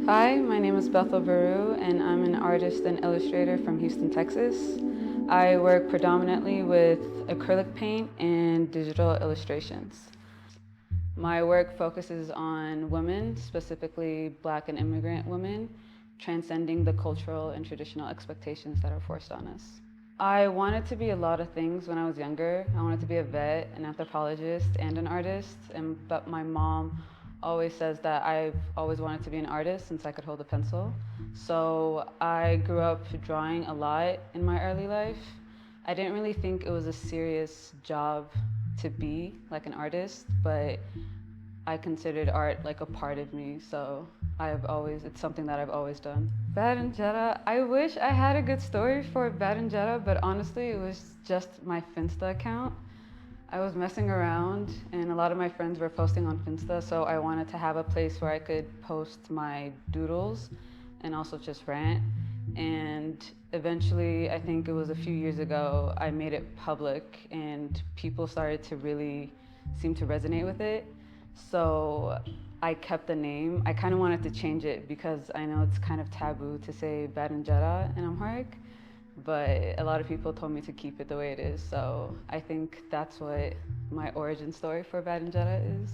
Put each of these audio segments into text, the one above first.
Hi, my name is Bethel Biru, and I'm an artist and illustrator from Houston, Texas. I work predominantly with acrylic paint and digital illustrations. My work focuses on women, specifically Black and immigrant women, transcending the cultural and traditional expectations that are forced on us. I wanted to be a lot of things when I was younger. I wanted to be a vet, an anthropologist, and an artist. But my mom always says that I've always wanted to be an artist since I could hold a pencil. So I grew up drawing a lot in my early life. I didn't really think it was a serious job to be like an artist, but I considered art like a part of me, so it's something that I've always done. Bad and Jeda, I wish I had a good story for Bad and Jeda, but honestly, it was just my Finsta account. I was messing around, and a lot of my friends were posting on Finsta, so I wanted to have a place where I could post my doodles and also just rant. And eventually, I think it was a few years ago, I made it public, and people started to really seem to resonate with it. So I kept the name. I kind of wanted to change it because I know it's kind of taboo to say Bad and Jeda in Amharic, but a lot of people told me to keep it the way it is. So I think that's what my origin story for Bad and Jeda is.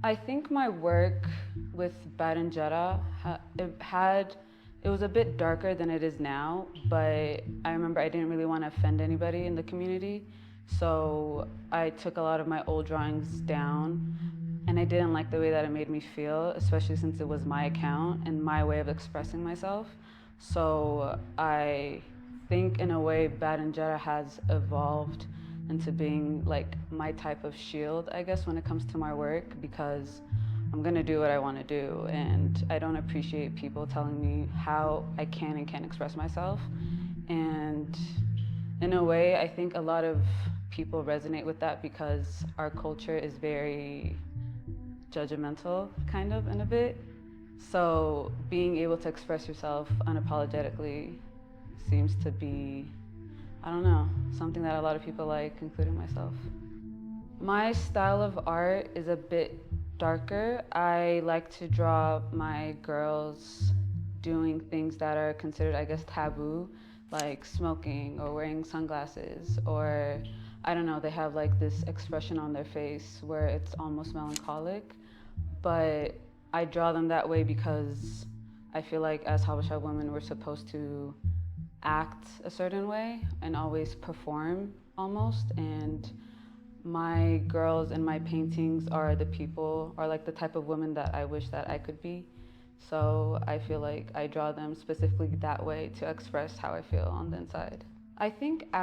I think my work with Bad and Jeda, it was a bit darker than it is now, but I remember I didn't really want to offend anybody in the community. So I took a lot of my old drawings down, and I didn't like the way that it made me feel, especially since it was my account and my way of expressing myself. So I think in a way Bad and Jeda has evolved into being like my type of shield, I guess, when it comes to my work, because I'm gonna do what I wanna do, and I don't appreciate people telling me how I can and can't express myself. And in a way, I think a lot of people resonate with that because our culture is very judgmental, kind of, in a bit. So being able to express yourself unapologetically seems to be, I don't know, something that a lot of people like, including myself. My style of art is a bit darker. I like to draw my girls doing things that are considered, I guess, taboo, like smoking or wearing sunglasses, or I don't know, they have like this expression on their face where it's almost melancholic. But I draw them that way because I feel like as Habesha women, we're supposed to act a certain way and always perform almost. And my girls in my paintings are the people, are like the type of women that I wish that I could be. So I feel like I draw them specifically that way to express how I feel on the inside. I think the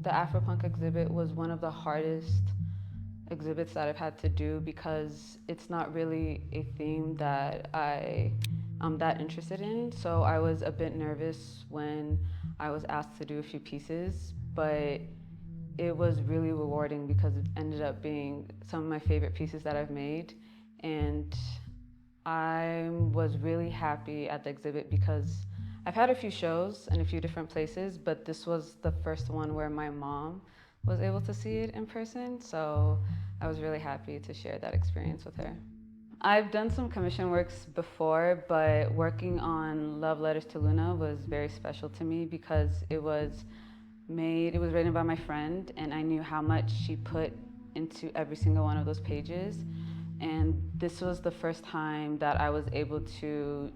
Afropunk exhibit was one of the hardest exhibits that I've had to do because it's not really a theme that I'm that interested in. So I was a bit nervous when I was asked to do a few pieces, but it was really rewarding because it ended up being some of my favorite pieces that I've made. And I was really happy at the exhibit because I've had a few shows in a few different places, but this was the first one where my mom was able to see it in person. So I was really happy to share that experience with her. I've done some commission works before, but working on Love Letters to Luna was very special to me because it was written by my friend, and I knew how much she put into every single one of those pages. And this was the first time that I was able to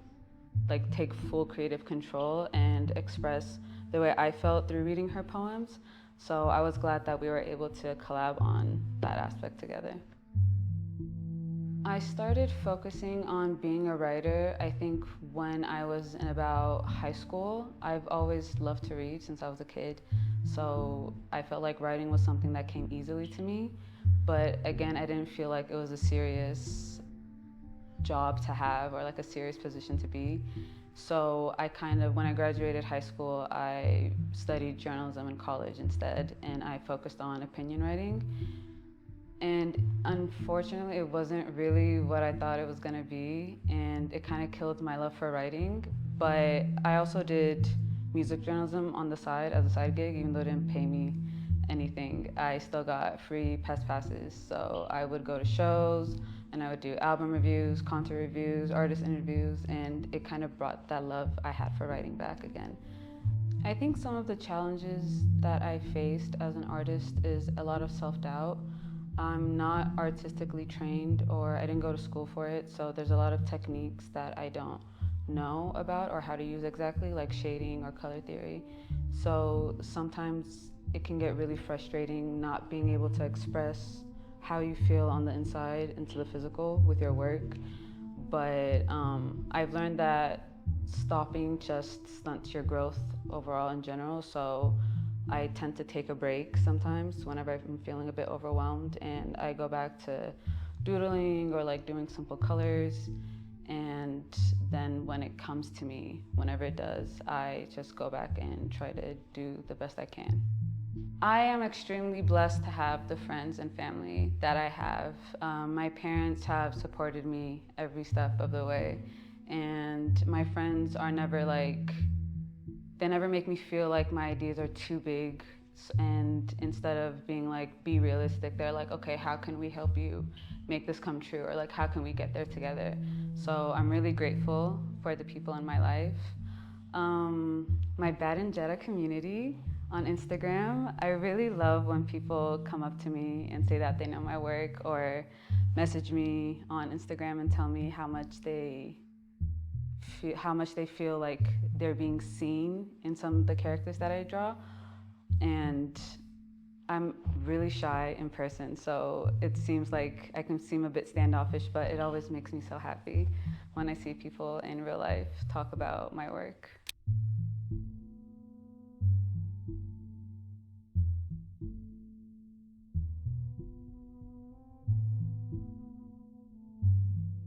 like take full creative control and express the way I felt through reading her poems. So I was glad that we were able to collab on that aspect together. I started focusing on being a writer, I think, when I was in about high school. I've always loved to read since I was a kid, so I felt like writing was something that came easily to me. But again, I didn't feel like it was a serious job to have or like a serious position to be. So when I graduated high school, I studied journalism in college instead, and I focused on opinion writing. And unfortunately, it wasn't really what I thought it was gonna be, and it kind of killed my love for writing. But I also did music journalism on the side as a side gig, even though it didn't pay me anything. I still got free passes, so I would go to shows, and I would do album reviews, concert reviews, artist interviews, and it kind of brought that love I had for writing back again. I think some of the challenges that I faced as an artist is a lot of self-doubt. I'm not artistically trained, or I didn't go to school for it, so there's a lot of techniques that I don't know about or how to use exactly, like shading or color theory. So sometimes it can get really frustrating not being able to express how you feel on the inside into the physical with your work. But I've learned that stopping just stunts your growth overall in general. So I tend to take a break sometimes whenever I'm feeling a bit overwhelmed, and I go back to doodling or like doing simple colors. And then when it comes to me, whenever it does, I just go back and try to do the best I can. I am extremely blessed to have the friends and family that I have. My parents have supported me every step of the way, and my friends are never like, they never make me feel like my ideas are too big. And instead of being like, be realistic, they're like, okay, how can we help you make this come true? Or like, how can we get there together? So I'm really grateful for the people in my life. My Bad and Jeda community on Instagram, I really love when people come up to me and say that they know my work, or message me on Instagram and tell me how much they feel like they're being seen in some of the characters that I draw. And I'm really shy in person, so it seems like I can seem a bit standoffish, but it always makes me so happy when I see people in real life talk about my work.